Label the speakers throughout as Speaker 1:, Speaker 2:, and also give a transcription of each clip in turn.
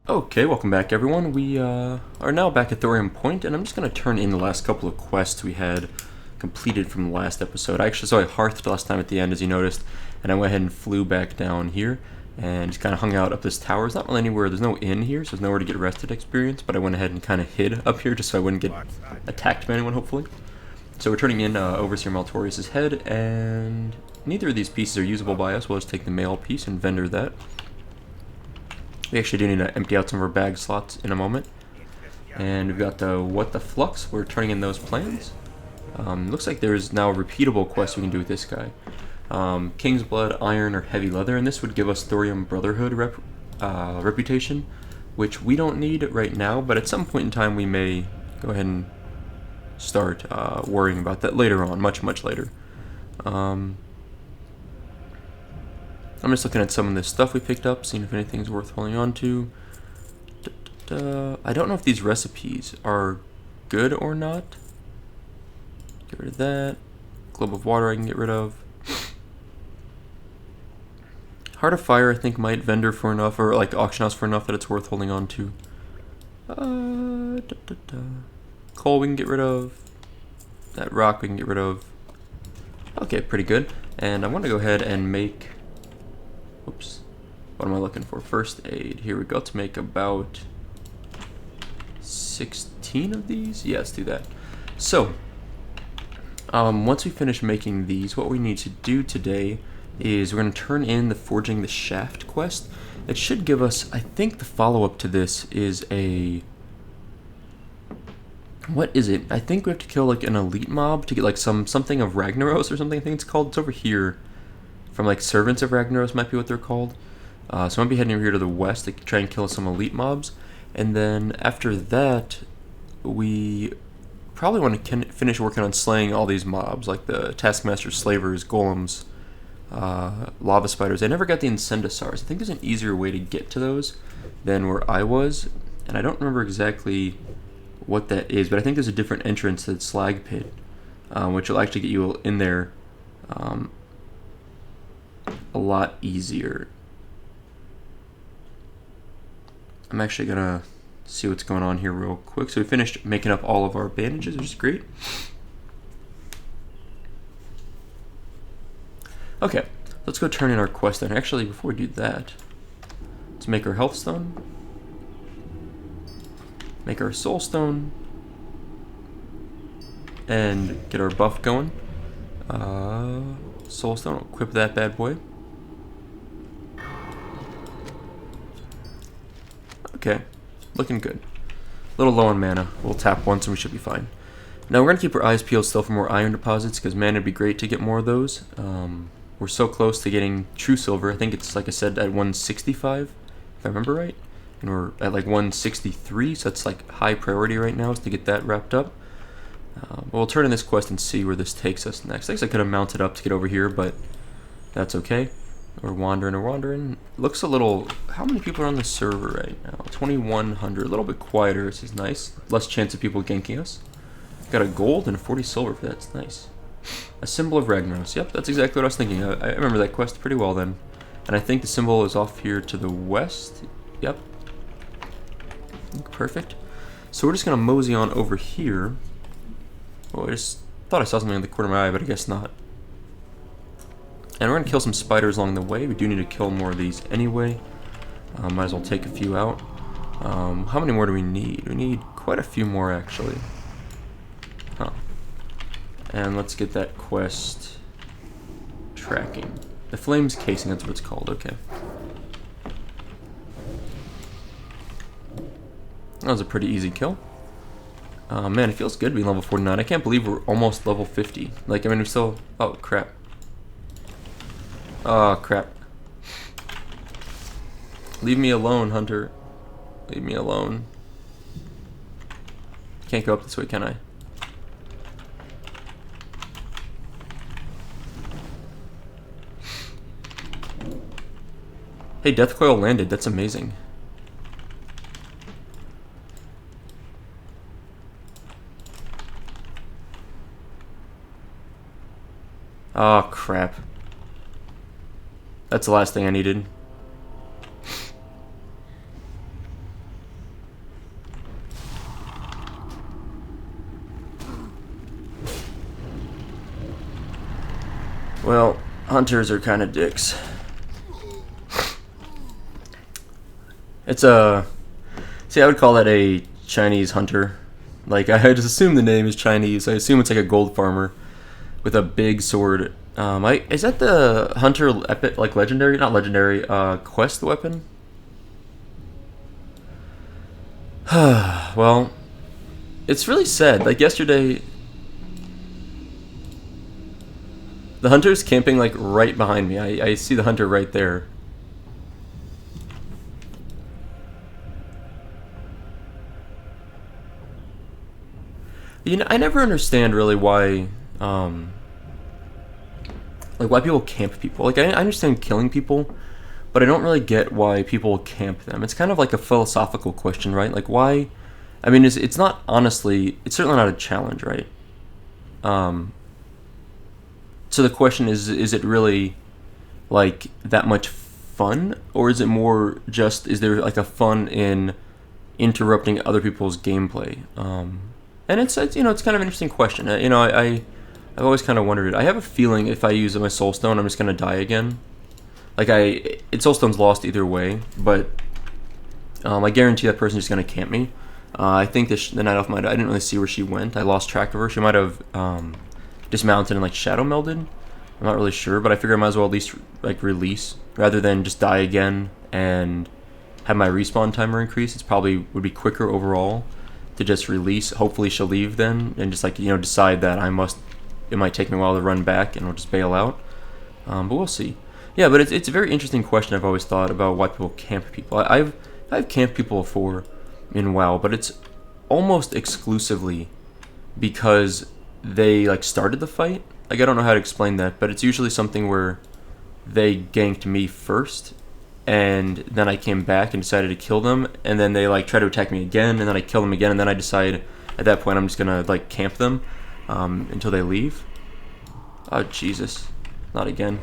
Speaker 1: Okay, welcome back everyone. We are now back at Thorium Point, and I'm just going to turn in the last couple of quests we had completed from the last episode. I actually saw a hearth last time at the end, as you noticed, and I went ahead and flew back down here and just kind of hung out up this tower. There's not really anywhere, there's no inn here, so there's nowhere to get rested experience, but I went ahead and kind of hid up here just so I wouldn't get attacked by anyone, hopefully. So we're turning in Overseer Maltorius' head, and neither of these pieces are usable by us. We'll just take the male piece and vendor that. We actually do need to empty out some of our bag slots in a moment. And we've got the What the Flux. We're turning in those plans. Looks like there's now a repeatable quest we can do with this guy. King's Blood, Iron, or Heavy Leather. And this would give us Thorium Brotherhood reputation, which we don't need right now, but at some point in time we may go ahead and start worrying about that later on, much later. I'm just looking at some of this stuff we picked up, seeing if anything's worth holding on to. I don't know if these recipes are good or not. Get rid of that. Globe of Water I can get rid of. Heart of Fire I think might vendor for enough, or like auction house for enough that it's worth holding on to. Coal we can get rid of. That rock we can get rid of. Okay, pretty good. And I want to go ahead and make... Oops. What am I looking for? First aid. Here we go. To make about 16 of these? Yeah, let's do that. So, once we finish making these, what we need to do today is we're going to turn in the Forging the Shaft quest. It should give us, I think the follow-up to this is a... What is it? I think we have to kill like an elite mob to get like something of Ragnaros or something I think it's called. It's over here. From like Servants of Ragnaros might be what they're called. So I'm going to be heading over here to the west to try and kill some elite mobs. And then after that, we probably want to finish working on slaying all these mobs, like the Taskmasters, Slavers, Golems, Lava Spiders. I never got the Incendosaurs. I think there's an easier way to get to those than where I was. And I don't remember exactly what that is, but I think there's a different entrance to the Slag Pit, which will actually get you in there a lot easier. I'm actually gonna see what's going on here real quick. So we finished making up all of our bandages, which is great. Okay, let's go turn in our quest then. Actually, before we do that, let's make our health stone, make our soul stone, and get our buff going. Soul stone, equip that bad boy. Okay, looking good. A little low on mana. We'll tap once and we should be fine. Now we're going to keep our eyes peeled still for more iron deposits, because mana would be great to get more of those. We're so close to getting true silver. I think it's, like I said, at 165, if I remember right. And we're at like 163, so it's like high priority right now is to get that wrapped up. But we'll turn in this quest and see where this takes us next. I guess I could have mounted up to get over here, but that's okay. We're wandering. Looks a little... How many people are on the server right now? 2,100. A little bit quieter. This is nice. Less chance of people ganking us. Got a gold and a 40 silver for that. That's nice. A symbol of Ragnaros. Yep, that's exactly what I was thinking. I remember that quest pretty well then. And I think the symbol is off here to the west. Yep. Perfect. So we're just going to mosey on over here. Oh, I just thought I saw something in the corner of my eye, but I guess not. And we're going to kill some spiders along the way. We do need to kill more of these anyway. Might as well take a few out. How many more do we need? We need quite a few more, actually. Huh. And let's get that quest tracking. The Flames Casing, that's what it's called. Okay. That was a pretty easy kill. Man, it feels good to be level 49. I can't believe we're almost level 50. Like, I mean, we're still... Oh, crap. Oh, crap. Leave me alone, Hunter. Leave me alone. Can't go up this way, can I? Hey, Death Coil landed. That's amazing. Oh, crap. That's the last thing I needed. Well, hunters are kind of dicks. It's a... See, I would call that a Chinese hunter. Like, I just assume the name is Chinese. I assume it's like a gold farmer with a big sword. Is that the hunter epic, like legendary? Not legendary, quest weapon? Well, it's really sad. Like, yesterday... The hunter's camping, like, right behind me. I see the hunter right there. You know, I never understand, really, why, like, why people camp people. Like, I understand killing people, but I don't really get why people camp them. It's kind of like a philosophical question, right? Like, why... I mean, it's not, honestly... It's certainly not a challenge, right? So the question is it really, like, that much fun? Or is it more just, is there, like, a fun in interrupting other people's gameplay? And it's you know, it's kind of an interesting question. You know, I've always kind of wondered it. I have a feeling if I use my soulstone, I'm just going to die again. Like, soulstone's lost either way, but I guarantee that person's just going to camp me. I think the Night Elf I didn't really see where she went. I lost track of her. She might have... dismounted and like shadow melded. I'm not really sure, but I figure I might as well at least like release rather than just die again and have my respawn timer increase. It's probably would be quicker overall to just release. Hopefully she'll leave then and just like, you know, decide that it might take me a while to run back and I'll just bail out. But we'll see. Yeah, but it's a very interesting question I've always thought about why people camp people. I've camped people before in WoW, but it's almost exclusively because they like started the fight. Like, I don't know how to explain that, but it's usually something where they ganked me first and then I came back and decided to kill them, and then they like try to attack me again, and then I kill them again, and then I decide at that point I'm just gonna like camp them until they leave. Oh Jesus, not again.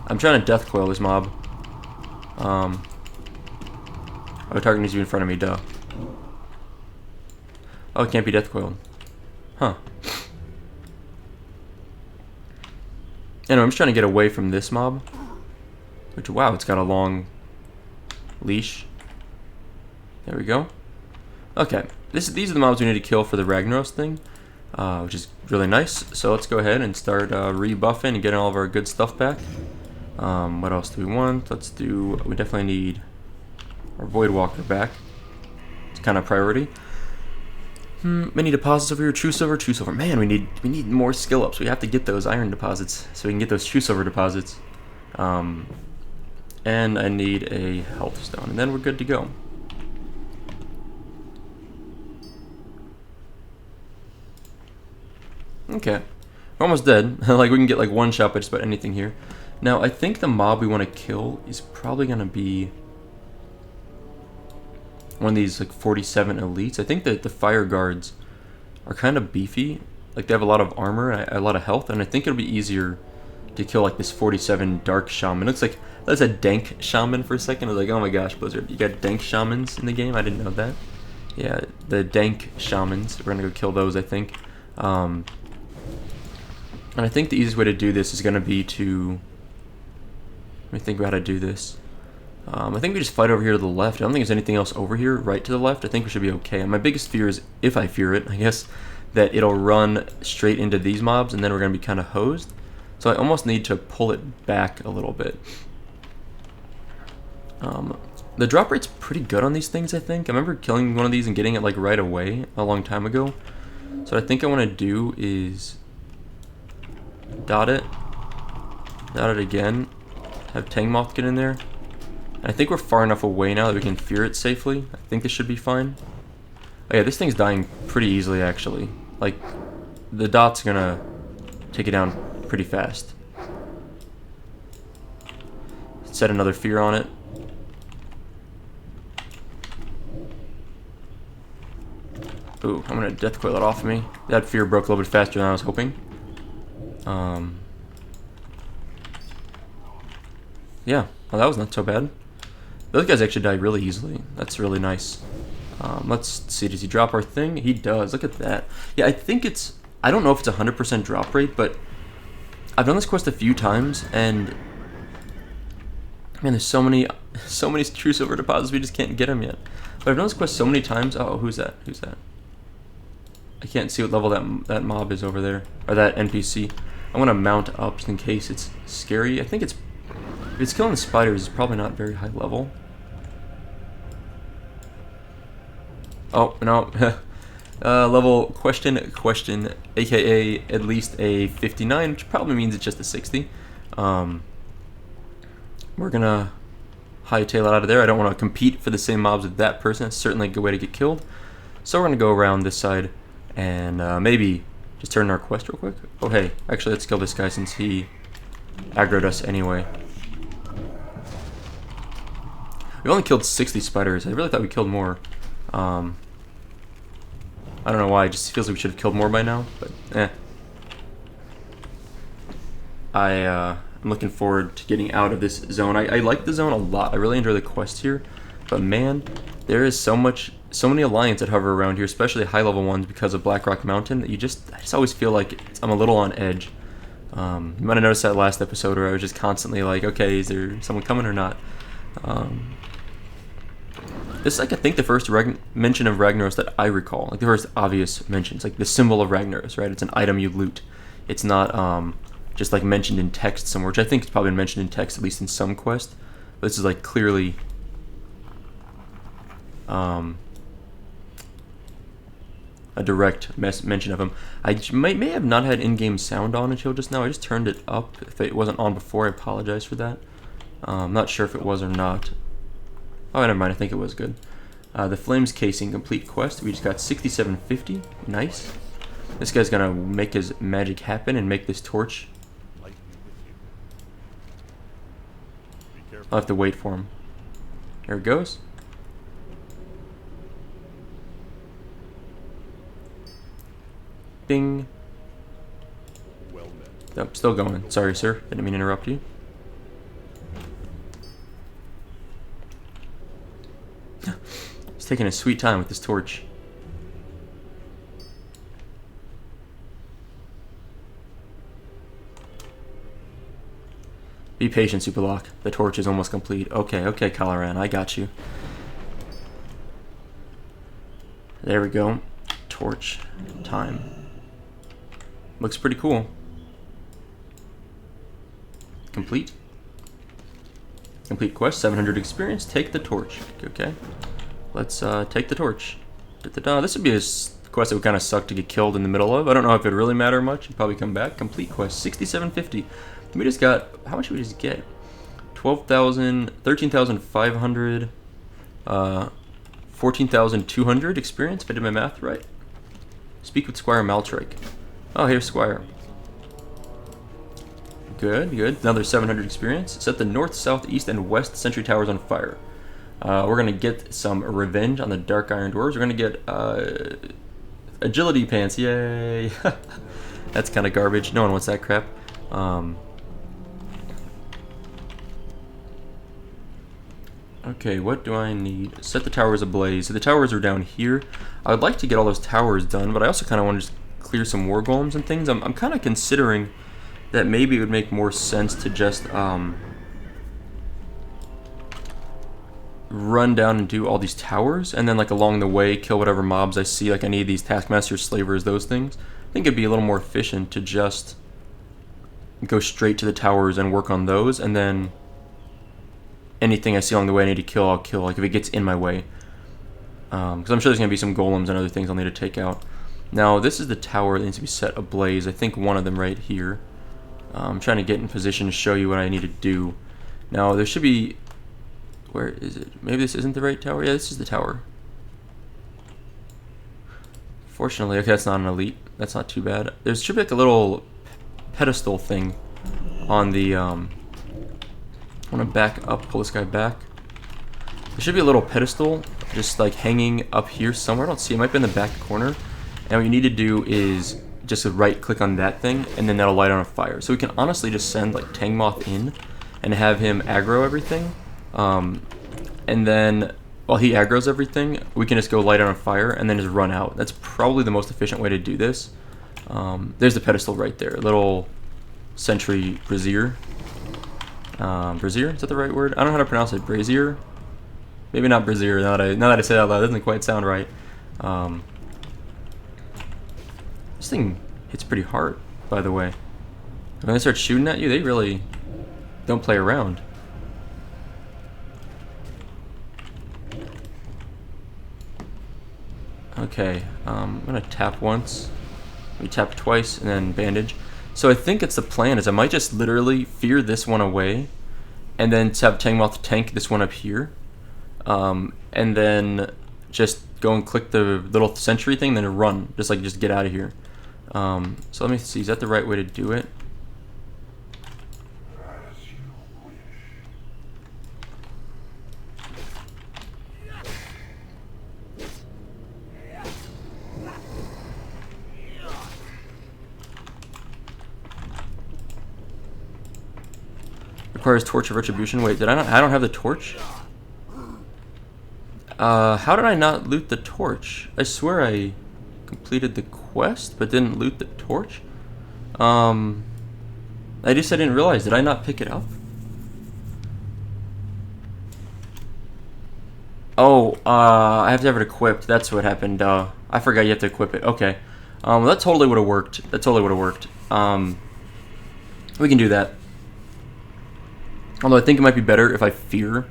Speaker 1: I'm trying to death coil this mob. Oh, target needs to be in front of me, duh. Oh, it can't be death coiled. Huh. Anyway, I'm just trying to get away from this mob. Which, wow, it's got a long leash. There we go. Okay, these are the mobs we need to kill for the Ragnaros thing, which is really nice. So let's go ahead and start rebuffing and getting all of our good stuff back. What else do we want? We definitely need our Void Walker back. It's kind of priority. Many deposits over here. True silver, true silver. Man, we need more skill ups. We have to get those iron deposits so we can get those true silver deposits. And I need a health stone, and then we're good to go. Okay, we're almost dead. Like, we can get like one shot by just about anything here. Now, I think the mob we want to kill is probably gonna be one of these like 47 elites. I think that the fire guards are kind of beefy. Like, they have a lot of armor and a lot of health, and I think it'll be easier to kill like this 47 dark shaman. It looks like that's a dank shaman for a second. I was like, oh my gosh, Blizzard, you got dank shamans in the game? I didn't know that. Yeah, the dank shamans. We're gonna go kill those, I think. And I think the easiest way to do this is gonna be to... Let me think about how to do this. I think we just fight over here to the left. I don't think there's anything else over here right to the left. I think we should be okay. And my biggest fear is, if I fear it, I guess, that it'll run straight into these mobs and then we're going to be kind of hosed. So I almost need to pull it back a little bit. The drop rate's pretty good on these things, I think. I remember killing one of these and getting it like right away a long time ago. So what I think I want to do is dot it again, have Tangmoth get in there. And I think we're far enough away now that we can fear it safely. I think this should be fine. Oh yeah, this thing's dying pretty easily, actually. Like, the dot's gonna take it down pretty fast. Set another fear on it. Ooh, I'm gonna death coil it off of me. That fear broke a little bit faster than I was hoping. Yeah, well, that was not so bad. Those guys actually died really easily. That's really nice. Let's see, does he drop our thing? He does, look at that. Yeah, I think it's, I don't know if it's 100% drop rate, but I've done this quest a few times, and man, there's so many true silver deposits, we just can't get them yet. But I've done this quest so many times. Oh, who's that? Who's that? I can't see what level that mob is over there, or that NPC. I want to mount up just in case it's scary. I think it's, if it's killing the spiders, it's probably not very high level. Oh, no. Level question, aka at least a 59, which probably means it's just a 60. We're gonna hightail it out of there. I don't want to compete for the same mobs with that person. It's certainly a good way to get killed. So we're gonna go around this side and maybe just turn our quest real quick. Oh hey, actually let's kill this guy since he aggroed us anyway. We only killed 60 spiders. I really thought we killed more. I don't know why, it just feels like we should have killed more by now, but eh. I'm looking forward to getting out of this zone. I like the zone a lot. I really enjoy the quest here, but man, there is so many alliance that hover around here, especially high level ones because of Blackrock Mountain, that I just always feel like I'm a little on edge. You might have noticed that last episode where I was just constantly like, okay, is there someone coming or not? This is like, I think, the first mention of Ragnaros that I recall. Like the first obvious mentions, like the symbol of Ragnaros, right? It's an item you loot. It's not just like mentioned in text somewhere, which I think it's probably been mentioned in text, at least in some quest. But this is like clearly a direct mention of him. I may have not had in-game sound on until just now. I just turned it up. If it wasn't on before, I apologize for that. I'm not sure if it was or not. Oh, never mind, I think it was good. The Flames Casing complete quest. We just got 6750. Nice. This guy's gonna make his magic happen and make this torch. I'll have to wait for him. Here it goes. Ding. Oh, still going. Sorry, sir. Didn't mean to interrupt you. He's taking a sweet time with this torch. Be patient, SoupaSoka. The torch is almost complete. Okay, Caloran, I got you. There we go. Torch time. Looks pretty cool. Complete. Complete quest, 700 experience. Take the torch. Okay. Let's take the torch. This would be a quest that would kind of suck to get killed in the middle of. I don't know if it would really matter much. It'd probably come back. Complete quest, 6750. We just got, how much did we just get? 12,000, 13,500, 14,200 experience, if I did my math right. Speak with Squire Maltrike. Oh, here's Squire. Good. Another 700 experience. Set the north, south, east, and west sentry towers on fire. We're going to get some revenge on the Dark Iron Dwarves. We're going to get agility pants. Yay! That's kind of garbage. No one wants that crap. Okay, what do I need? Set the towers ablaze. So the towers are down here. I would like to get all those towers done, but I also kind of want to just clear some war golems and things. I'm kind of considering that maybe it would make more sense to just run down and do all these towers, and then like along the way kill whatever mobs I see. Like I need these taskmasters, slavers, those things. I think it'd be a little more efficient to just go straight to the towers and work on those, and then anything I see along the way I need to kill, I'll kill, like if it gets in my way. Because I'm sure there's going to be some golems and other things I'll need to take out. Now this is the tower that needs to be set ablaze. I think one of them right here. I'm trying to get in position to show you what I need to do. Now there should be, where is it? Maybe this isn't the right tower? Yeah, this is the tower. Fortunately, okay, that's not an elite. That's not too bad. There should be like a little pedestal thing on the, I want to back up, pull this guy back. There should be a little pedestal just like hanging up here somewhere. I don't see it. It might be in the back corner. And what you need to do is just right click on that thing, and then that'll light on a fire. So we can honestly just send like Tangmoth in and have him aggro everything. And then while he aggroes everything, we can just go light it on fire and then just run out. That's probably the most efficient way to do this. There's the pedestal right there. Little Sentry Brazier. Brazier? Is that the right word? I don't know how to pronounce it. Brazier? Maybe not Brazier. Now that I say that out loud, it doesn't quite sound right. This thing hits pretty hard, by the way. When they start shooting at you, they really don't play around. Okay, I'm gonna tap once. We tap twice and then bandage. So I think it's the plan is I might just literally fear this one away, and then tap Tangmoth to tank this one up here, and then just go and click the little sentry thing, then run, just get out of here. So let me see, is that the right way to do it? Requires Torch of Retribution. Wait, did I not? I don't have the torch? How did I not loot the torch? I swear I completed the quest, but didn't loot the torch? I didn't realize. Did I not pick it up? Oh, I have to have it equipped. That's what happened. I forgot you have to equip it. Okay. That totally would have worked. That totally would have worked. We can do that. Although I think it might be better if I fear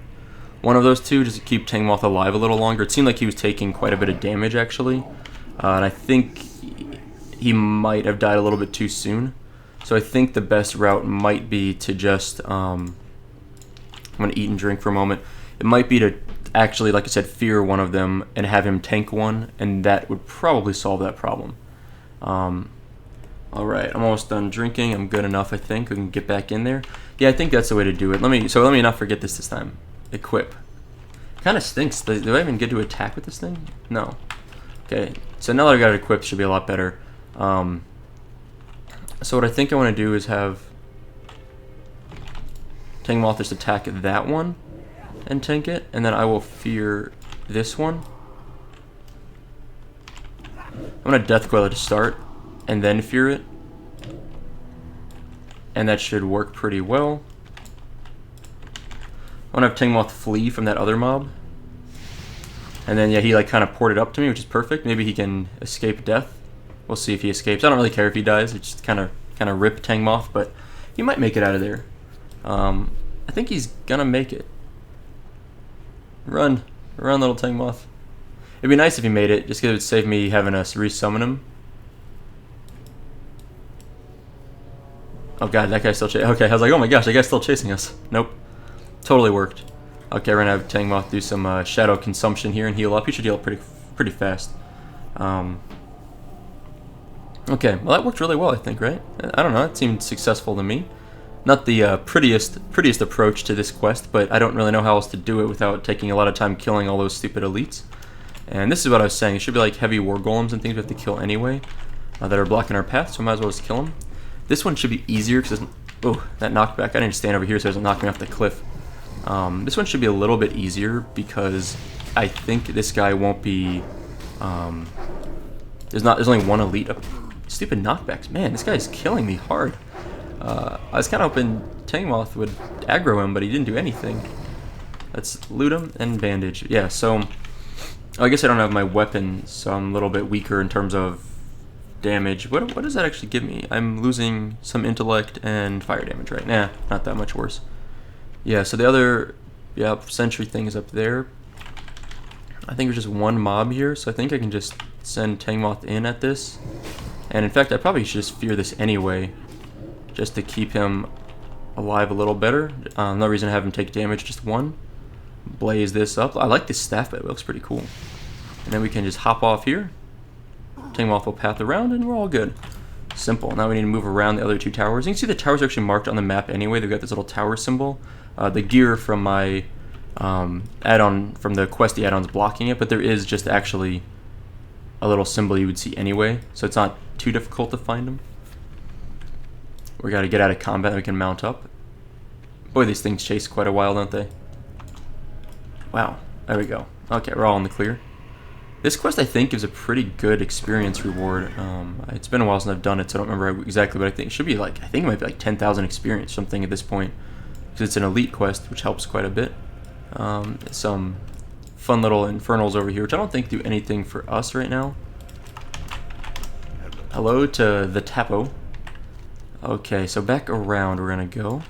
Speaker 1: one of those two, just to keep Tangmoth alive a little longer. It seemed like he was taking quite a bit of damage, actually. And I think he might have died a little bit too soon. So I think the best route might be to just... I'm going to eat and drink for a moment. It might be to actually, like I said, fear one of them and have him tank one, and that would probably solve that problem. Alright, I'm almost done drinking. I'm good enough, I think. We can get back in there. Yeah, I think that's the way to do it. Let me not forget this time. Equip. Kind of stinks. Do I even get to attack with this thing? No. Okay, so now that I got it equipped, it should be a lot better. So what I think I want to do is have Tangmoth just attack that one and tank it, and then I will fear this one. I'm going to Death Coil it to start, and then fear it. And that should work pretty well. I want to have Tangmoth flee from that other mob. And then, yeah, he like kind of ported up to me, which is perfect. Maybe he can escape death. We'll see if he escapes. I don't really care if he dies. It's just kind of rip Tangmoth, but he might make it out of there. I think he's gonna make it. Run, little Tangmoth. It'd be nice if he made it, just because it would save me having to resummon him. Oh god, that guy's still chasing. Okay, I was like, oh my gosh, that guy's still chasing us. Nope. Totally worked. Okay, we're gonna have Tangmoth do some shadow consumption here and heal up. He should heal up pretty fast. Okay, well that worked really well, I think, right? I don't know, it seemed successful to me. Not the prettiest approach to this quest, but I don't really know how else to do it without taking a lot of time killing all those stupid elites. And this is what I was saying, it should be like heavy war golems and things we have to kill anyway that are blocking our path, so I might as well just kill them. This one should be easier because oh, that knockback. I didn't stand over here so it doesn't knock me off the cliff. This one should be a little bit easier because I think this guy won't be. There's only one elite. Stupid knockbacks, man. This guy's killing me hard. I was kind of hoping Tangmoth would aggro him, but he didn't do anything. Let's loot him and bandage. Yeah. So I guess I don't have my weapon, so I'm a little bit weaker in terms of damage. What does that actually give me? I'm losing some intellect and fire damage, right? Nah, not that much worse. Yeah, so the other sentry thing is up there. I think there's just one mob here, so I think I can just send Tangmoth in at this. And in fact, I probably should just fear this anyway, just to keep him alive a little better. No reason to have him take damage, just one. Blaze this up. I like this staff, but it looks pretty cool. And then we can just hop off here. Tangmoth will path around and we're all good. Simple. Now we need to move around the other two towers. You can see the towers are actually marked on the map anyway. They've got this little tower symbol. The gear from my add-on, from the questy add-ons blocking it, but there is just actually a little symbol you would see anyway, so it's not too difficult to find them. We gotta get out of combat and we can mount up. Boy, these things chase quite a while, don't they? Wow. There we go. Okay, we're all in the clear. This quest, I think, gives a pretty good experience reward. It's been a while since I've done it, so I don't remember exactly, but I think it should be like, I think it might be like 10,000 experience, something at this point, because it's an elite quest, which helps quite a bit. Some fun little infernals over here, which I don't think do anything for us right now. Hello to the Tapo. Okay, so back around we're gonna go.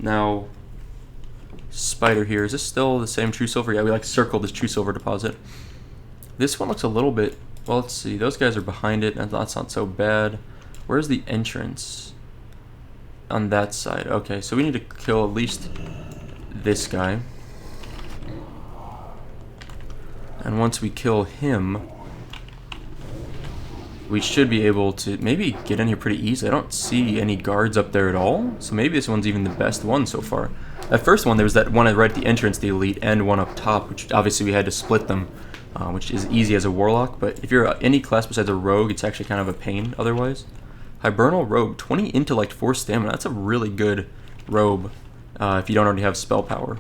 Speaker 1: Now, spider here. Is this still the same true silver? Yeah, we like circled this true silver deposit. This one looks a little bit, well, let's see. Those guys are behind it, and that's not so bad. Where's the entrance? On that side. Okay, so we need to kill at least this guy. And once we kill him, we should be able to maybe get in here pretty easily. I don't see any guards up there at all, so maybe this one's even the best one so far. That first one, there was that one right at the entrance, the elite, and one up top, which obviously we had to split them, which is easy as a warlock, but if you're any class besides a rogue, it's actually kind of a pain otherwise. Hibernal Robe, 20 intellect, 4 stamina. That's a really good robe if you don't already have spell power.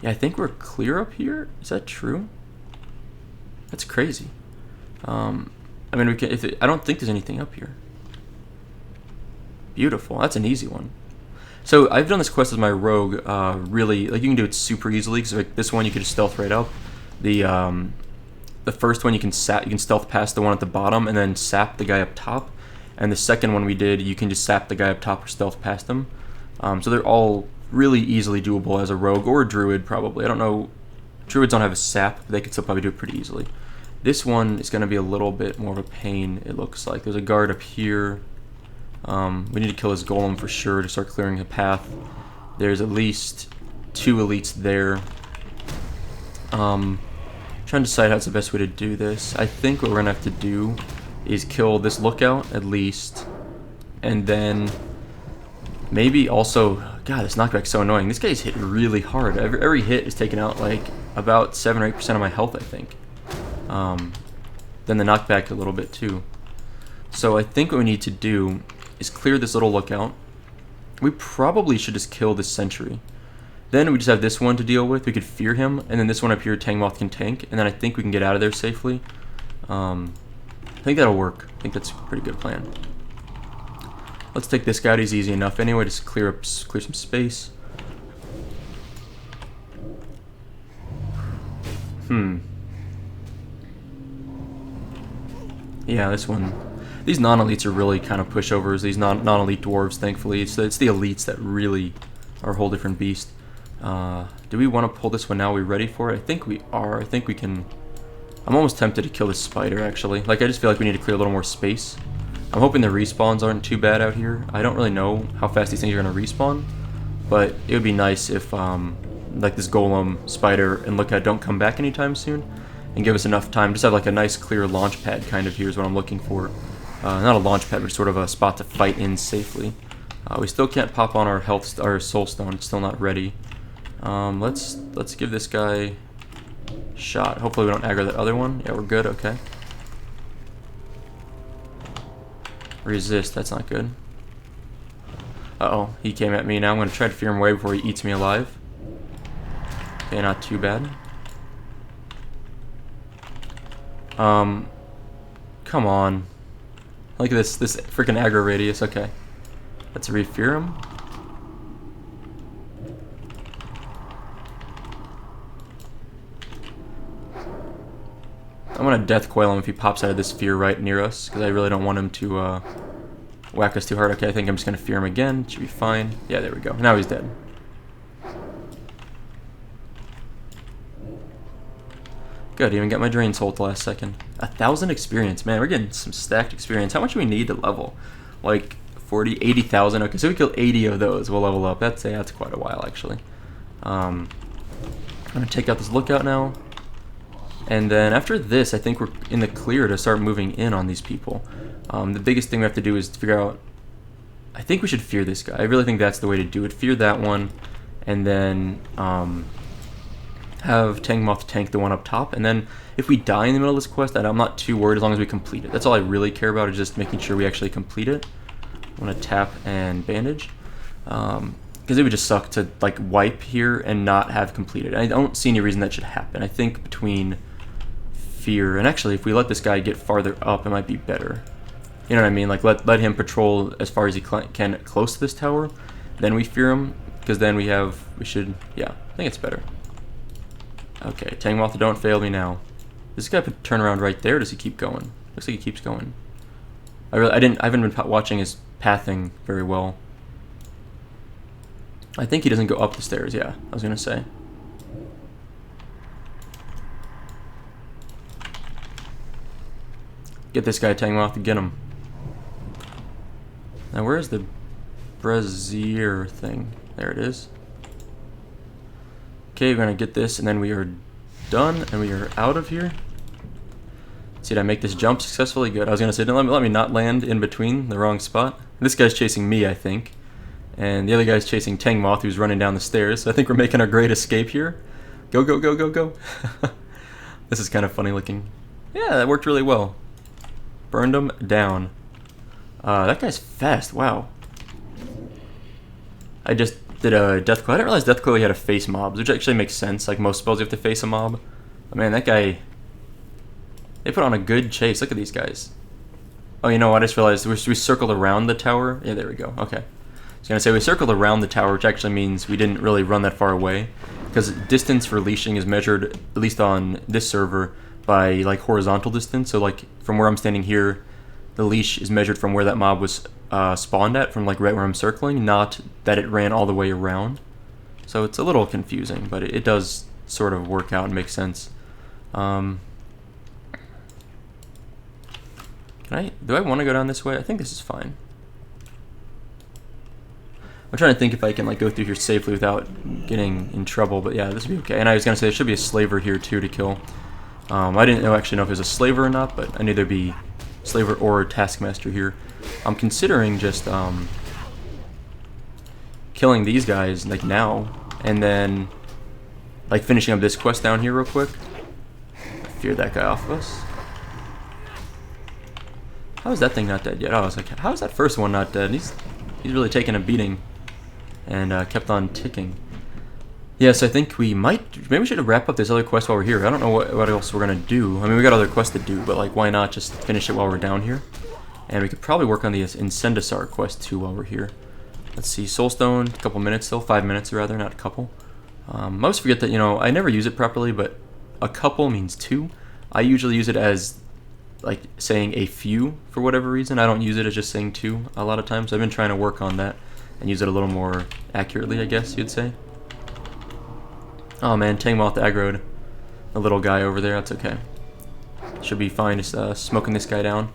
Speaker 1: Yeah, I think we're clear up here. Is that true? That's crazy. I mean, we can. I don't think there's anything up here. Beautiful. That's an easy one. So I've done this quest as my rogue. Really, like you can do it super easily. Because like this one, you can just stealth right up. The first one you can stealth past the one at the bottom and then sap the guy up top. And the second one we did, you can just sap the guy up top or stealth past him. So they're all really easily doable as a rogue or a druid probably. I don't know. Druids don't have a sap, but they can still probably do it pretty easily. This one is going to be a little bit more of a pain, it looks like. There's a guard up here. We need to kill his golem for sure to start clearing the path. There's at least 2 elites there. Trying to decide how's the best way to do this. I think what we're going to have to do is kill this lookout at least. And then maybe also... God, this knockback's so annoying. This guy's hit really hard. Every hit is taking out like about 7 or 8% of my health, I think. Then the knockback a little bit too. So I think what we need to do is clear this little lookout. We probably should just kill this Sentry. Then we just have this one to deal with. We could fear him, and then this one up here, Tangmoth can tank, and then I think we can get out of there safely. I think that'll work. I think that's a pretty good plan. Let's take this guy out. He's easy enough anyway. Just clear some space. Yeah, this one. These non-elites are really kind of pushovers. These non-elite dwarves, thankfully. It's the elites that really are a whole different beast. Do we want to pull this one now? Are we ready for it? I think we are. I think we can... I'm almost tempted to kill this spider, actually. Like, I just feel like we need to clear a little more space. I'm hoping the respawns aren't too bad out here. I don't really know how fast these things are going to respawn. But it would be nice if, like, this golem, spider, and lookout don't come back anytime soon. And give us enough time. Just have, like, a nice, clear launch pad, kind of, here is what I'm looking for. Not a launch pad, but sort of a spot to fight in safely. We still can't pop on our soul stone. It's still not ready. Let's give this guy a shot. Hopefully we don't aggro that other one. Yeah, we're good. Okay. Resist. That's not good. Uh-oh. He came at me. Now I'm going to try to fear him away before he eats me alive. Okay, not too bad. Come on. Look at this freaking aggro radius. Okay. Let's re-fear him. I'm gonna death coil him if he pops out of this fear right near us, because I really don't want him to whack us too hard. Okay, I think I'm just gonna fear him again. Should be fine. Yeah, there we go. Now he's dead. Good, even got my drain soul at the last second. 1,000 experience. Man, we're getting some stacked experience. How much do we need to level? Like 40, 80,000. Okay, so we kill 80 of those. We'll level up. That's quite a while, actually. I'm going to take out this lookout now. And then after this, I think we're in the clear to start moving in on these people. The biggest thing we have to do is figure out... I think we should fear this guy. I really think that's the way to do it. Fear that one. And then... have Tangmoth tank the one up top, and then if we die in the middle of this quest, I'm not too worried as long as we complete it. That's all I really care about, is just making sure we actually complete it. I'm going to tap and bandage. Because it would just suck to like wipe here and not have completed. I don't see any reason that should happen. I think between fear and actually, if we let this guy get farther up, it might be better. You know what I mean? Like let him patrol as far as he can close to this tower, then we fear him. Because then we should, yeah, I think it's better. Okay, Tangmoth, don't fail me now. Does this guy turn around right there? Or does he keep going? Looks like he keeps going. I haven't been watching his pathing very well. I think he doesn't go up the stairs, yeah, I was gonna say. Get this guy, Tangmoth, get him. Now where's the brazier thing? There it is. Okay, we're gonna get this and then we are done and we are out of here. See, did I make this jump successfully? Good. I was gonna say, don't let me not land in between the wrong spot. This guy's chasing me, I think. And the other guy's chasing Tangmoth, who's running down the stairs. So I think we're making a great escape here. Go, go, go, go, go. This is kind of funny looking. Yeah, that worked really well. Burned him down. That guy's fast, wow. I just did a death claw. I didn't realize death claw had to face mobs, which actually makes sense. Like most spells, you have to face a mob. But man, that guy, they put on a good chase. Look at these guys. Oh, you know what? I just realized we circled around the tower. Yeah, there we go. Okay. I was gonna say we circled around the tower, which actually means we didn't really run that far away, because distance for leashing is measured, at least on this server, by like horizontal distance. So like from where I'm standing here, the leash is measured from where that mob was spawned at, from like right where I'm circling, not that it ran all the way around. So it's a little confusing, but it does sort of work out and make sense. Do I want to go down this way? I think this is fine. I'm trying to think if I can like go through here safely without getting in trouble, but yeah, this would be okay. And I was gonna say there should be a slaver here too to kill. I didn't actually know if it was a slaver or not, but I knew there'd be slaver or taskmaster here. I'm considering just killing these guys like now, and then like finishing up this quest down here real quick. I feared that guy off of us. How is that thing not dead yet? Oh, I was like, how is that first one not dead? He's really taking a beating, and kept on ticking. Yes, I think maybe we should wrap up this other quest while we're here. I don't know what else we're gonna do. I mean, we got other quests to do, but like, why not just finish it while we're down here? And we could probably work on the Incendosaur quest too while we're here. Let's see, Soulstone, a couple minutes still, 5 minutes rather, not a couple. I always forget that, you know, I never use it properly, but a couple means 2. I usually use it as like saying a few for whatever reason. I don't use it as just saying 2 a lot of times. I've been trying to work on that and use it a little more accurately, I guess you'd say. Oh man, Tangmoth aggroed the little guy over there. That's okay. Should be fine just smoking this guy down.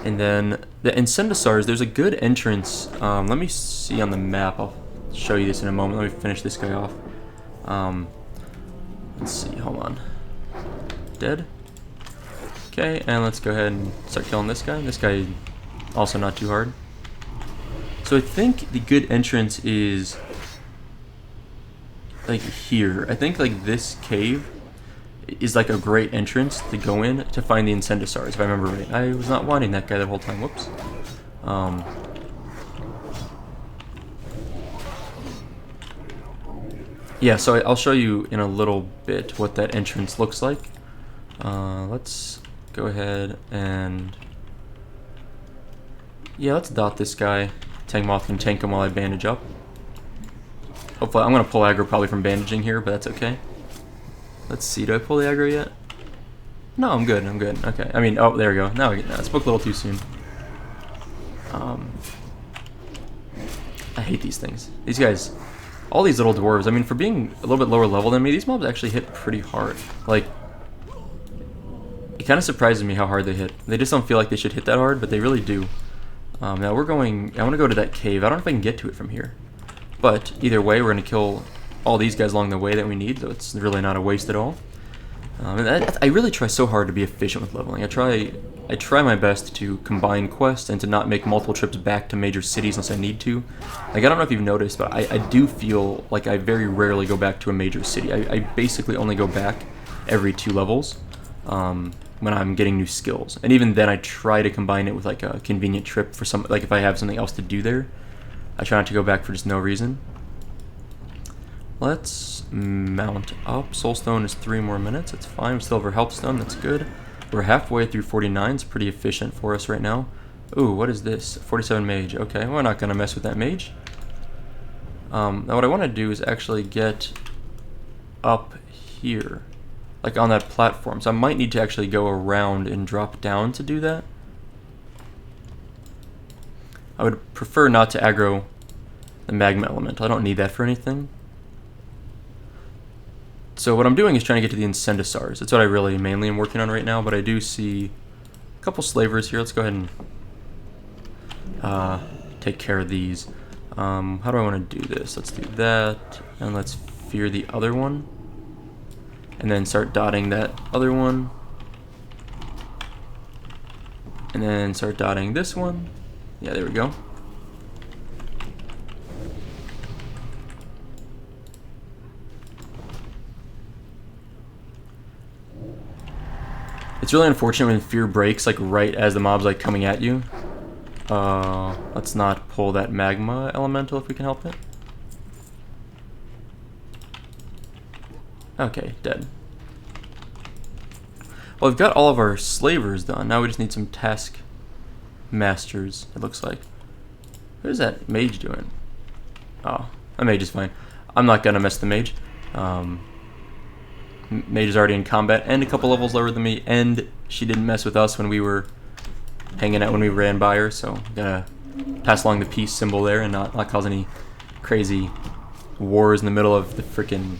Speaker 1: And then the Incendosaurs, there's a good entrance. Let me see on the map. I'll show you this in a moment. Let me finish this guy off. Let's see, hold on. Dead? Okay, and let's go ahead and start killing this guy. This guy also not too hard. So I think the good entrance is like here. I think like this cave is like a great entrance to go in to find the Incendosaurs, if I remember right. I was not wanting that guy the whole time. Whoops. Yeah, so I'll show you in a little bit what that entrance looks like. Let's go ahead and... yeah, let's dot this guy. Tangmoth can tank him while I bandage up. Hopefully, I'm going to pull aggro probably from bandaging here, but that's okay. Let's see, do I pull the aggro yet? No, I'm good, okay. I mean, oh, there we go. No, I spoke a little too soon. I hate these things. These guys, all these little dwarves, I mean, for being a little bit lower level than me, these mobs actually hit pretty hard. Like, it kind of surprises me how hard they hit. They just don't feel like they should hit that hard, but they really do. Now we're going, I want to go to that cave. I don't know if I can get to it from here. But either way, we're going to kill all these guys along the way that we need, so it's really not a waste at all. I really try so hard to be efficient with leveling. I try my best to combine quests and to not make multiple trips back to major cities unless I need to. Like, I don't know if you've noticed, but I do feel like I very rarely go back to a major city. I basically only go back every 2 levels when I'm getting new skills. And even then, I try to combine it with like a convenient trip for some, like if I have something else to do there. I try not to go back for just no reason. Let's mount up. Soulstone is 3 more minutes. That's fine. We still have our health stone. That's good. We're halfway through 49. It's pretty efficient for us right now. Ooh, what is this? 47 mage. Okay, we're not going to mess with that mage. Now what I want to do is actually get up here, like on that platform. So I might need to actually go around and drop down to do that. I would prefer not to aggro the magma elemental. I don't need that for anything. So what I'm doing is trying to get to the Incendosaurs. That's what I really mainly am working on right now, but I do see a couple slavers here. Let's go ahead and take care of these. How do I want to do this? Let's do that, and let's fear the other one. And then start dotting that other one. And then start dotting this one. Yeah, there we go. It's really unfortunate when fear breaks like right as the mob's like coming at you. Let's not pull that magma elemental if we can help it. Okay, dead. Well, we've got all of our slavers done. Now we just need some task masters, it looks like. What is that mage doing? Oh, that mage is fine. I'm not gonna mess the mage. Mage is already in combat and a couple levels lower than me, and she didn't mess with us when we were hanging out when we ran by her, so I'm gonna pass along the peace symbol there and not cause any crazy wars in the middle of the frickin'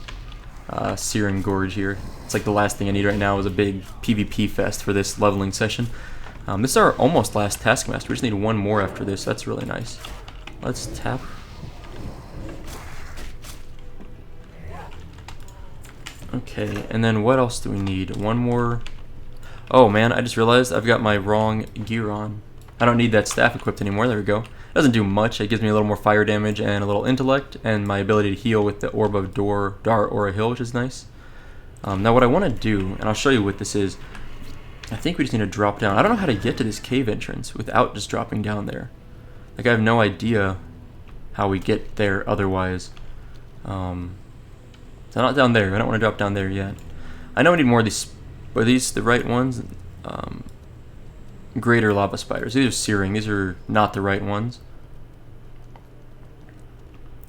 Speaker 1: Searing Gorge here. It's like the last thing I need right now is a big PvP fest for this leveling session. This is our almost last Taskmaster. We just need one more after this. That's really nice. Let's tap. Okay, and then what else do we need? One more. Oh man, I just realized I've got my wrong gear on. I don't need that staff equipped anymore. There we go. It doesn't do much. It gives me a little more fire damage and a little intellect, and my ability to heal with the Orb of Dar Aura Hill, which is nice. Now what I want to do, and I'll show you what this is, I think we just need to drop down. I don't know how to get to this cave entrance without just dropping down there. Like, I have no idea how we get there otherwise. So not down there. I don't want to drop down there yet. I know we need more of these. Are these the right ones? Greater lava spiders. These are searing. These are not the right ones.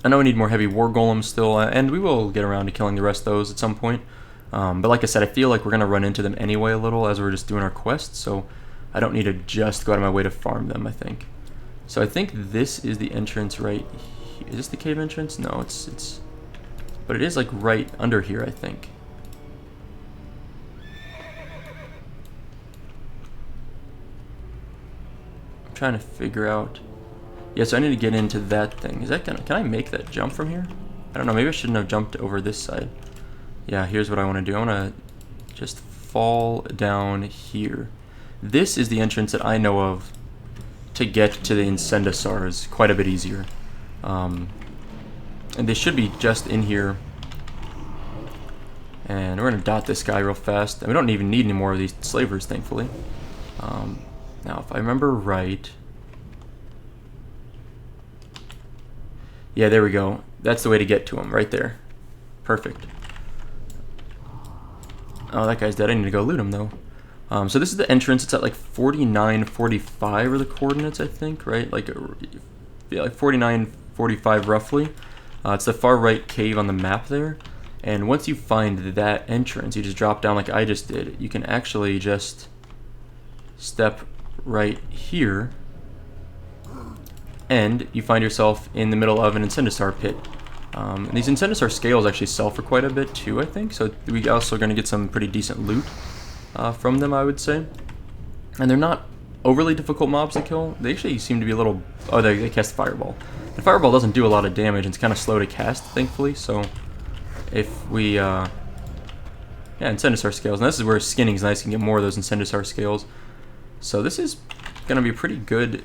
Speaker 1: I know we need more heavy war golems still, and we will get around to killing the rest of those at some point. But like I said, I feel like we're going to run into them anyway a little as we're just doing our quests, so I don't need to just go out of my way to farm them, I think. So I think this is the entrance right here. Is this the cave entrance? No, it's but it is like right under here, I think. I'm trying to figure out. Yeah, so I need to get into that thing. Is that gonna, can I make that jump from here? I don't know, maybe I shouldn't have jumped over this side. Yeah, here's what I want to do. I want to just fall down here. This is the entrance that I know of to get to the Incendosaurs quite a bit easier. And they should be just in here. And we're going to dot this guy real fast. And we don't even need any more of these slavers, thankfully. Now, if I remember right... Yeah, there we go. That's the way to get to him, right there. Perfect. Oh, that guy's dead. I need to go loot him, though. So this is the entrance. It's at like 4945 are the coordinates, I think, right? Like, yeah, like 4945 roughly. It's the far right cave on the map there. And once you find that entrance, you just drop down like I just did. You can actually just step right here. And you find yourself in the middle of an Incendosaur pit. And these Incendosaur scales actually sell for quite a bit too, I think. So we also are going to get some pretty decent loot from them, I would say. And they're not overly difficult mobs to kill. They actually seem to be a little... Oh, they cast Fireball. The Fireball doesn't do a lot of damage, and it's kind of slow to cast, thankfully. So if we... Yeah, Incendosaur scales. And this is where skinning is nice. You can get more of those Incendosaur scales. So this is going to be a pretty good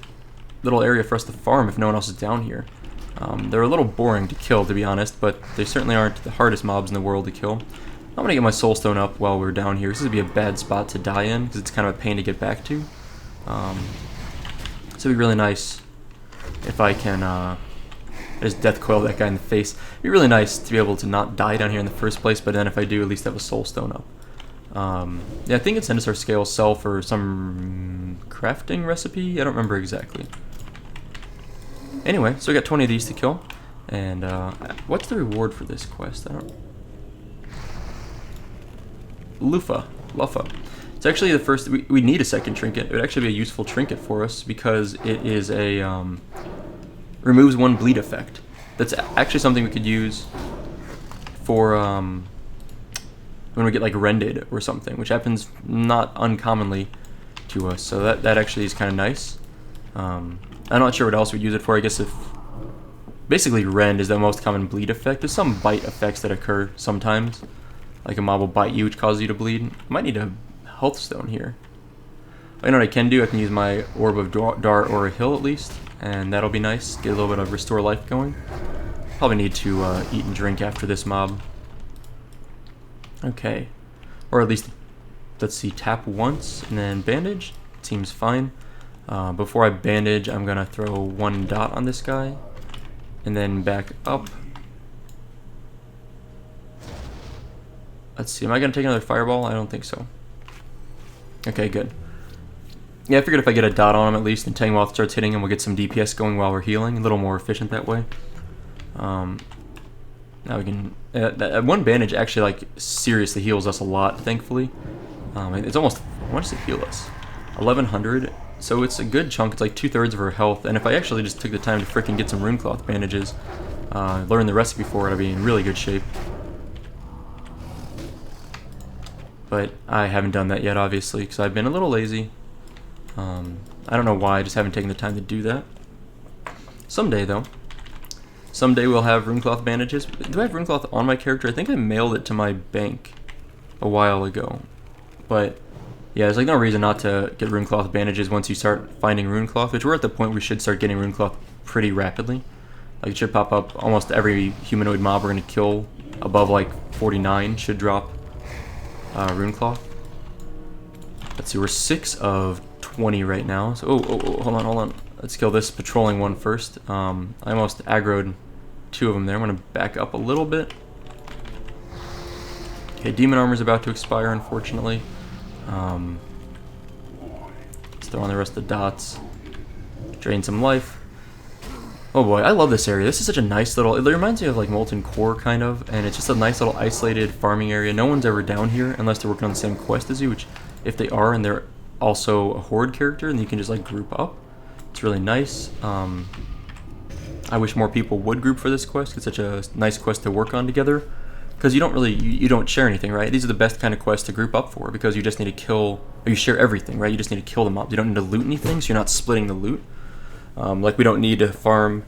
Speaker 1: little area for us to farm if no one else is down here. They're a little boring to kill, to be honest, but they certainly aren't the hardest mobs in the world to kill. I'm going to get my soulstone up while we're down here. This would be a bad spot to die in, because it's kind of a pain to get back to. So it'd be really nice if I can I just death coil that guy in the face. It'd be really nice to be able to not die down here in the first place, but then if I do, at least have a soul stone up. Yeah, I think Incendosaur scales sell for some crafting recipe. I don't remember exactly. Anyway, so we got 20 of these to kill. And what's the reward for this quest? I don't. Luffa. It's actually the first. We need a second trinket. It would actually be a useful trinket for us because it is a removes one bleed effect. That's actually something we could use for when we get like rended or something, which happens not uncommonly to us. So that actually is kind of nice. I'm not sure what else we'd use it for. I guess if basically rend is the most common bleed effect. There's some bite effects that occur sometimes. Like a mob will bite you, which causes you to bleed. Might need a health stone here. I know what I can do. I can use my Orb of Dart or a Hill at least, and that'll be nice. Get a little bit of restore life going. Probably need to eat and drink after this mob. Okay, or at least let's see. Tap once and then bandage. Seems fine. Before I bandage, I'm gonna throw one dot on this guy, and then back up. Let's see, am I going to take another fireball? I don't think so. Okay, good. Yeah, I figured if I get a dot on him at least, and Tangmoth starts hitting him, we'll get some DPS going while we're healing. A little more efficient that way. Now we can... one bandage actually, like, seriously heals us a lot, thankfully. It's almost... What does it heal us? 1100. So it's a good chunk. It's like 2/3 of her health. And if I actually just took the time to frickin' get some runecloth bandages, learn the recipe for it, I'd be in really good shape. But I haven't done that yet, obviously, because I've been a little lazy. I don't know why, I just haven't taken the time to do that. Someday, though. Someday we'll have runecloth bandages. Do I have runecloth on my character? I think I mailed it to my bank a while ago. But, yeah, there's like no reason not to get runecloth bandages once you start finding runecloth, which we're at the point where we should start getting runecloth pretty rapidly. Like, it should pop up almost every humanoid mob we're going to kill above, like, 49 should drop runecloth. Let's see, we're 6 of 20 right now. So, hold on. Let's kill this patrolling one first. I almost aggroed 2 of them there. I'm going to back up a little bit. Okay, demon armor's about to expire, unfortunately. Let's throw on the rest of the dots. Drain some life. Oh boy, I love this area. This is such a nice little... It reminds me of like Molten Core, kind of, and it's just a nice little isolated farming area. No one's ever down here unless they're working on the same quest as you, which if they are and they're also a horde character, then you can just like group up. It's really nice. I wish more people would group for this quest. It's such a nice quest to work on together, because you don't really... You don't share anything, right? These are the best kind of quests to group up for, because you just need to kill... Or you share everything, right? You just need to kill the mobs. You don't need to loot anything, so you're not splitting the loot. Like, we don't need to farm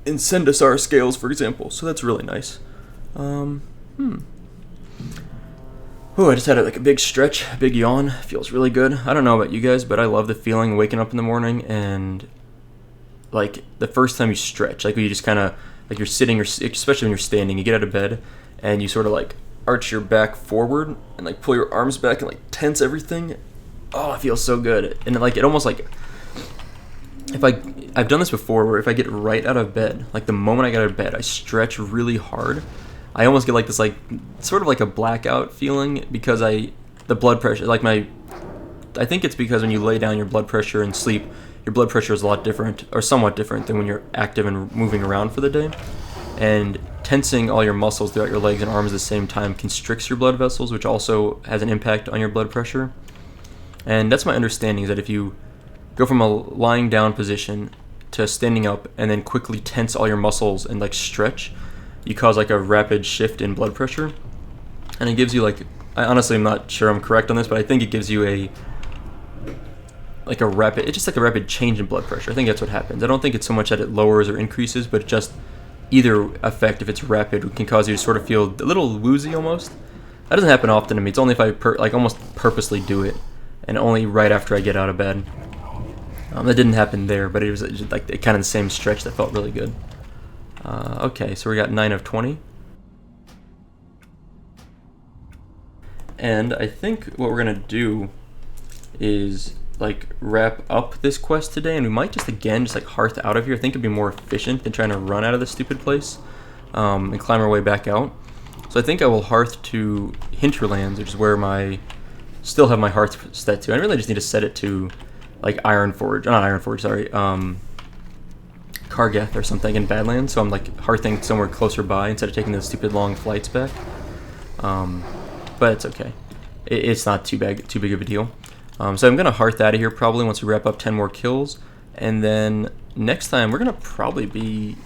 Speaker 1: Incendosaur scales, for example, so that's really nice. Oh, I just had like a big stretch, a big yawn. Feels really good. I don't know about you guys, but I love the feeling of waking up in the morning and, like, the first time you stretch, like, you just kind of, like, you're sitting, or especially when you're standing, you get out of bed, and you sort of, like, arch your back forward, and, like, pull your arms back and, like, tense everything. Oh, it feels so good. And, like, it almost, like... I've done this before, where if I get right out of bed, like the moment I get out of bed, I stretch really hard. I almost get like this, like, sort of like a blackout feeling, because the blood pressure, like I think it's because when you lay down your blood pressure and sleep, your blood pressure is a lot different, or somewhat different, than when you're active and moving around for the day. And tensing all your muscles throughout your legs and arms at the same time constricts your blood vessels, which also has an impact on your blood pressure. And that's my understanding, is that if you go from a lying down position to standing up and then quickly tense all your muscles and like stretch, you cause like a rapid shift in blood pressure. And it gives you like, I honestly am not sure I'm correct on this, but I think it gives you it's just like a rapid change in blood pressure. I think that's what happens. I don't think it's so much that it lowers or increases, but just either effect, if it's rapid, can cause you to sort of feel a little woozy almost. That doesn't happen often to me. It's only if I almost purposely do it, and only right after I get out of bed. That didn't happen there, but it was just like kind of the same stretch that felt really good. Okay, so we got 9 of 20. And I think what we're going to do is like wrap up this quest today, and we might just like hearth out of here. I think it'd be more efficient than trying to run out of this stupid place and climb our way back out. So I think I will hearth to Hinterlands, which is where still have my hearth set to. I really just need to set it to like Kargath or something in Badlands, so I'm like hearthing somewhere closer by instead of taking those stupid long flights back. But it's okay. It's not too big of a deal. So I'm gonna hearth out of here probably once we wrap up 10 more kills, and then next time we're gonna probably be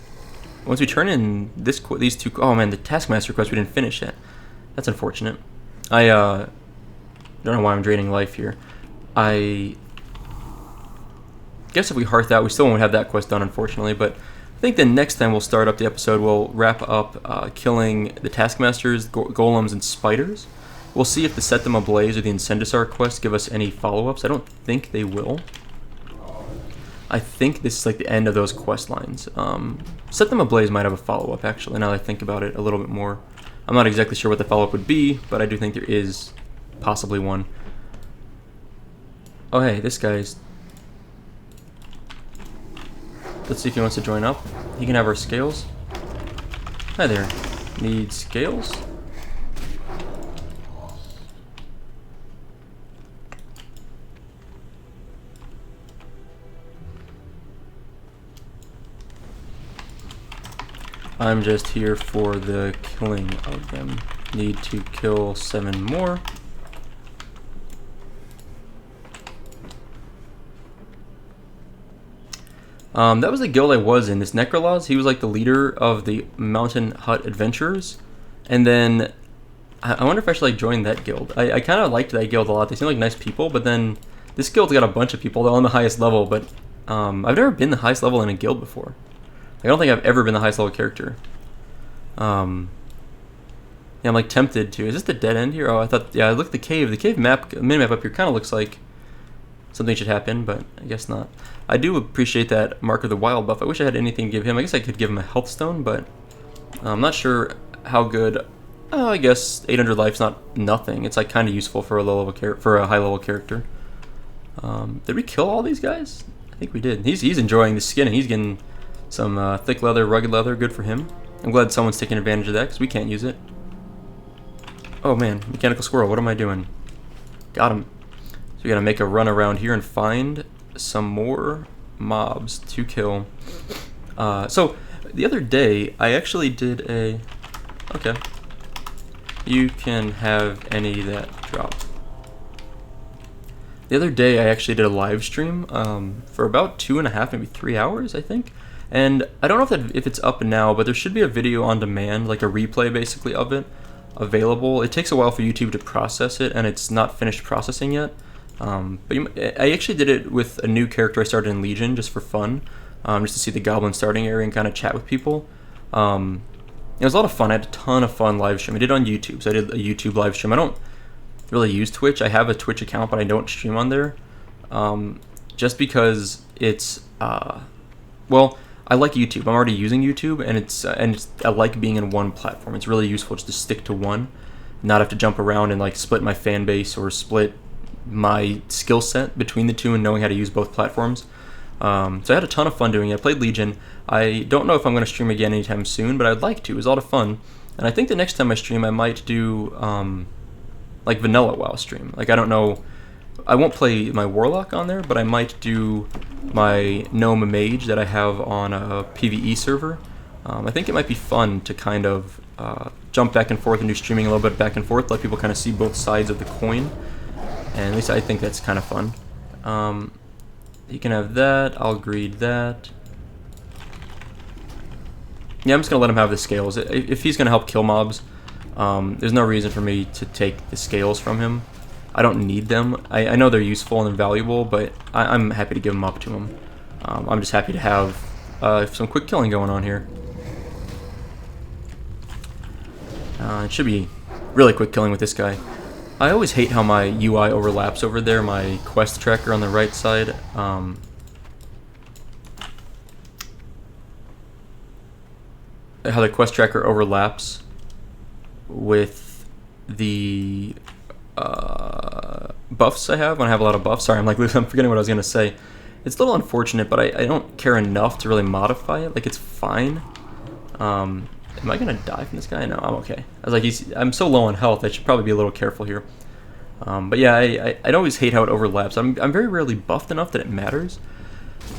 Speaker 1: once we turn in these two. Oh man, the Taskmaster quest we didn't finish yet. That's unfortunate. I don't know why I'm draining life here. I guess if we hearth out, we still won't have that quest done, unfortunately, but I think the next time we'll start up the episode, we'll wrap up killing the Taskmasters, Golems, and Spiders. We'll see if the Set Them Ablaze or the Incendosaur quest give us any follow-ups. I don't think they will. I think this is like the end of those quest lines. Set Them Ablaze might have a follow-up, actually, now that I think about it a little bit more. I'm not exactly sure what the follow-up would be, but I do think there is possibly one. Oh hey, this guy's... Let's see if he wants to join up. He can have our scales. Hi there. Need scales? I'm just here for the killing of them. Need to kill 7 more. That was the guild I was in, this Necrolaws. He was like the leader of the Mountain Hut Adventurers. And then, I wonder if I should like join that guild. I kind of liked that guild a lot. They seem like nice people, but then this guild's got a bunch of people. They're all on the highest level, but I've never been the highest level in a guild before. I don't think I've ever been the highest level character. Yeah, I'm like tempted to. Is this the dead end here? Oh, I thought, yeah, look at the cave. The cave map, minimap up here kind of looks like something should happen, but I guess not. I do appreciate that Mark of the Wild buff. I wish I had anything to give him. I guess I could give him a health stone, but I'm not sure how good. I guess 800 life's not nothing. It's like kind of useful for a low level for a high level character. Did we kill all these guys? I think we did. He's enjoying the skin, and he's getting some thick leather, rugged leather. Good for him. I'm glad someone's taking advantage of that because we can't use it. Oh man, mechanical squirrel. What am I doing? Got him. So we gotta make a run around here and find some more mobs to kill. So the other day I actually did a... Okay. You can have any that drop. The other day I actually did a live stream for about 2.5, maybe 3 hours, I think. And I don't know if it's up now, but there should be a video on demand, like a replay basically of it, available. It takes a while for YouTube to process it, and it's not finished processing yet. I actually did it with a new character I started in Legion just for fun, just to see the Goblin starting area and kind of chat with people. It was a lot of fun. I had a ton of fun live stream. I did it on YouTube, so I did a YouTube live stream. I don't really use Twitch. I have a Twitch account, but I don't stream on there, just because it's well, I like YouTube. I'm already using YouTube, and I like being in one platform. It's really useful just to stick to one, not have to jump around and like split my fan base or split my skill set between the two and knowing how to use both platforms. So I had a ton of fun doing it. I played Legion. I don't know if I'm going to stream again anytime soon, but I'd like to. It was a lot of fun. And I think the next time I stream, I might do like vanilla WoW stream. Like, I don't know. I won't play my Warlock on there, but I might do my Gnome Mage that I have on a PvE server. I think it might be fun to kind of jump back and forth and do streaming a little bit back and forth, let people kind of see both sides of the coin. And at least I think that's kind of fun. You can have that. I'll greed that. Yeah, I'm just going to let him have the scales. If he's going to help kill mobs, there's no reason for me to take the scales from him. I don't need them. I know they're useful and they're valuable, but I'm happy to give them up to him. I'm just happy to have some quick killing going on here. It should be really quick killing with this guy. I always hate how my UI overlaps over there, my quest tracker on the right side. How the quest tracker overlaps with the buffs I have when I have a lot of buffs. Sorry, I'm forgetting what I was gonna say. It's a little unfortunate, but I don't care enough to really modify it. Like, it's fine. Am I gonna die from this guy? No, I'm okay. I was like, I'm so low on health. I should probably be a little careful here. But yeah, I'd always hate how it overlaps. I'm very rarely buffed enough that it matters.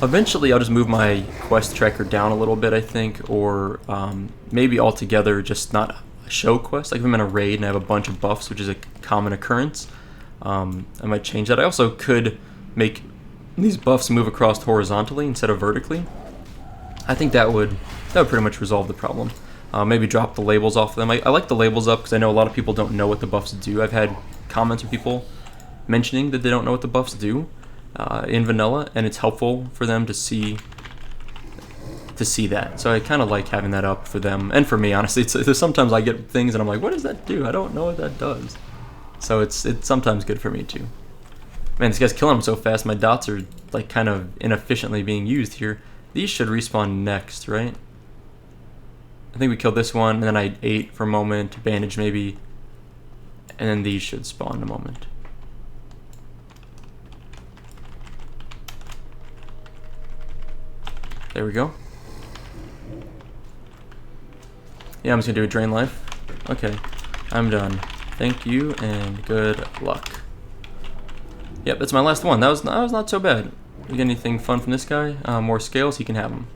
Speaker 1: Eventually, I'll just move my quest tracker down a little bit, I think, or maybe altogether just not show quests. Like if I'm in a raid and I have a bunch of buffs, which is a common occurrence, I might change that. I also could make these buffs move across horizontally instead of vertically. I think that would pretty much resolve the problem. Maybe drop the labels off of them. I like the labels up because I know a lot of people don't know what the buffs do. I've had comments from people mentioning that they don't know what the buffs do in vanilla, and it's helpful for them to see that. So I kind of like having that up for them and for me, honestly. There's sometimes I get things and I'm like, what does that do? I don't know what that does. So it's sometimes good for me too. Man, this guy's killing him so fast. My dots are like kind of inefficiently being used here. These should respawn next, right? I think we killed this one, and then I ate for a moment, bandage maybe, and then these should spawn in a moment. There we go. Yeah, I'm just gonna do a drain life. Okay, I'm done. Thank you and good luck. Yep, that's my last one. That was not so bad. You get anything fun from this guy? More scales, he can have them.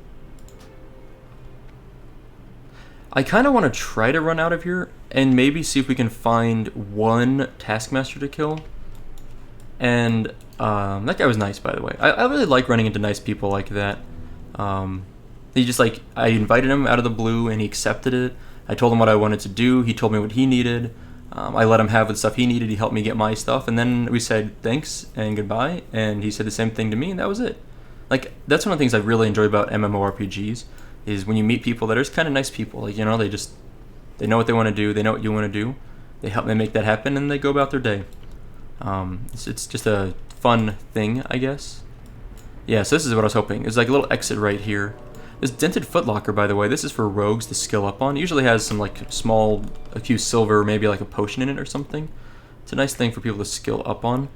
Speaker 1: I kind of want to try to run out of here and maybe see if we can find one Taskmaster to kill. And that guy was nice, by the way. I really like running into nice people like that. He just like, I invited him out of the blue and he accepted it. I told him what I wanted to do. He told me what he needed. I let him have the stuff he needed. He helped me get my stuff. And then we said thanks and goodbye. And he said the same thing to me, and that was it. Like, that's one of the things I really enjoy about MMORPGs, is when you meet people that are just kind of nice people. Like, you know, they know what they want to do. They know what you want to do. They help them make that happen, and they go about their day. It's just a fun thing, I guess. Yeah, so this is what I was hoping. There's like a little exit right here. This dented footlocker, by the way, this is for rogues to skill up on. It usually has some like a few silver, maybe like a potion in it or something. It's a nice thing for people to skill up on.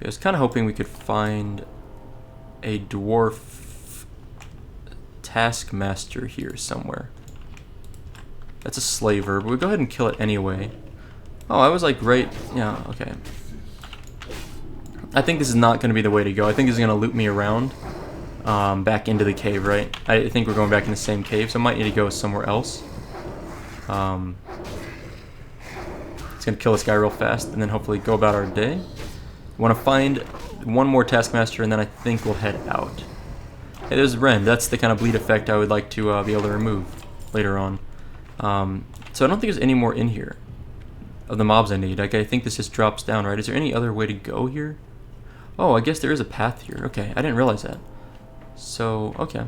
Speaker 1: I was kind of hoping we could find a dwarf taskmaster here somewhere. That's a slaver, but we'll go ahead and kill it anyway. Oh, I was like right, yeah, okay. I think this is not going to be the way to go. I think this is going to loop me around. Back into the cave, right? I think we're going back in the same cave, so I might need to go somewhere else. It's gonna kill this guy real fast, and then hopefully go about our day. We want to find one more Taskmaster, and then I think we'll head out. Hey, there's Ren. That's the kind of bleed effect I would like to be able to remove later on. So I don't think there's any more in here of the mobs I need. Like, I think this just drops down, right? Is there any other way to go here? Oh, I guess there is a path here. Okay, I didn't realize that. So, okay.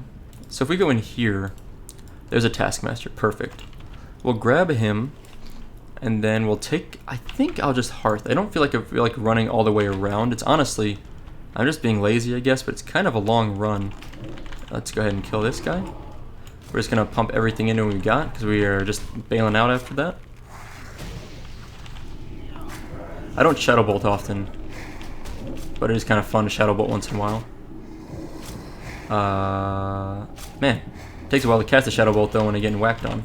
Speaker 1: So if we go in here, there's a Taskmaster. Perfect. We'll grab him, and then we'll take... I think I'll just hearth. I don't feel like running all the way around. It's honestly... I'm just being lazy, I guess, but it's kind of a long run. Let's go ahead and kill this guy. We're just going to pump everything into what we got, because we are just bailing out after that. I don't Shadow Bolt often, but it is kind of fun to Shadow Bolt once in a while. Man, it takes a while to cast a Shadow Bolt though when I'm getting whacked on.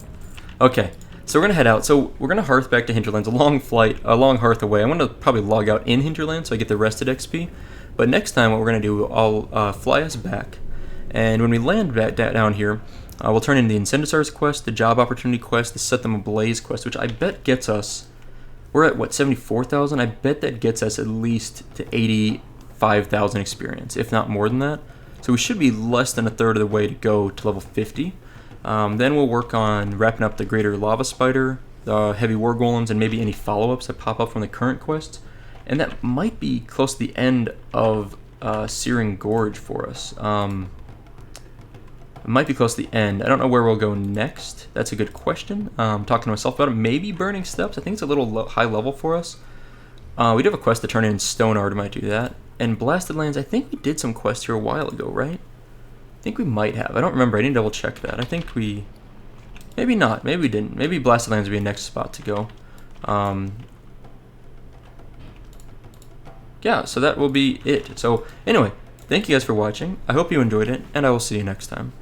Speaker 1: Okay, so we're gonna head out. So we're gonna hearth back to Hinterlands. A long flight, a long hearth away. I'm gonna probably log out in Hinterlands so I get the rested XP. But next time, what we're gonna do, I'll fly us back, and when we land back down here, we'll turn in the Incendosaurs quest, the job opportunity quest, the Set Them Ablaze quest, which I bet gets us. We're at what, 74,000? I bet that gets us at least to 85,000 experience, if not more than that. So we should be less than a third of the way to go to level 50. Then we'll work on wrapping up the Greater Lava Spider, the Heavy War Golems, and maybe any follow-ups that pop up from the current quests. And that might be close to the end of Searing Gorge for us. It might be close to the end. I don't know where we'll go next. That's a good question. I'm talking to myself about it. Maybe Burning Steps. I think it's a little high level for us. We do have a quest to turn in Stone Art. Might do that. And Blasted Lands, I think we did some quests here a while ago, right? I think we might have. I don't remember. I need to double check that. I think we... Maybe not. Maybe we didn't. Maybe Blasted Lands would be a next spot to go. yeah, so that will be it. So anyway, thank you guys for watching. I hope you enjoyed it, and I will see you next time.